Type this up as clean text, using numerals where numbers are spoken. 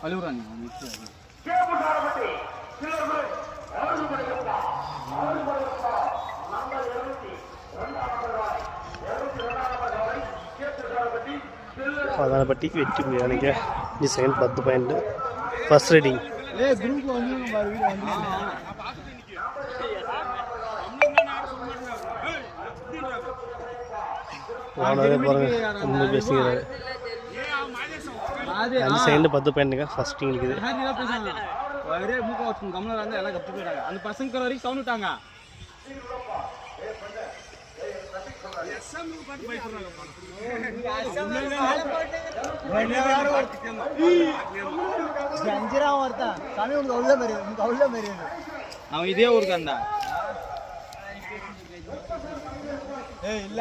அழுகுறாங்க. பட்டி வெற்றி புள்ளியானிக்க இது செகண்ட் 10 பாயிண்ட் ஃபர்ஸ்ட் ரைடிங். பாருங்க பேசுகிறாரு. 5 செகண்ட் 10 பாயிண்ட்டுங்க ஃபர்ஸ்ட் டீம் இருக்குது. அந்த பசங்க வரைக்கும் சவுண்டுட்டாங்க. அவன் இதே ஊருக்கு அந்த இல்ல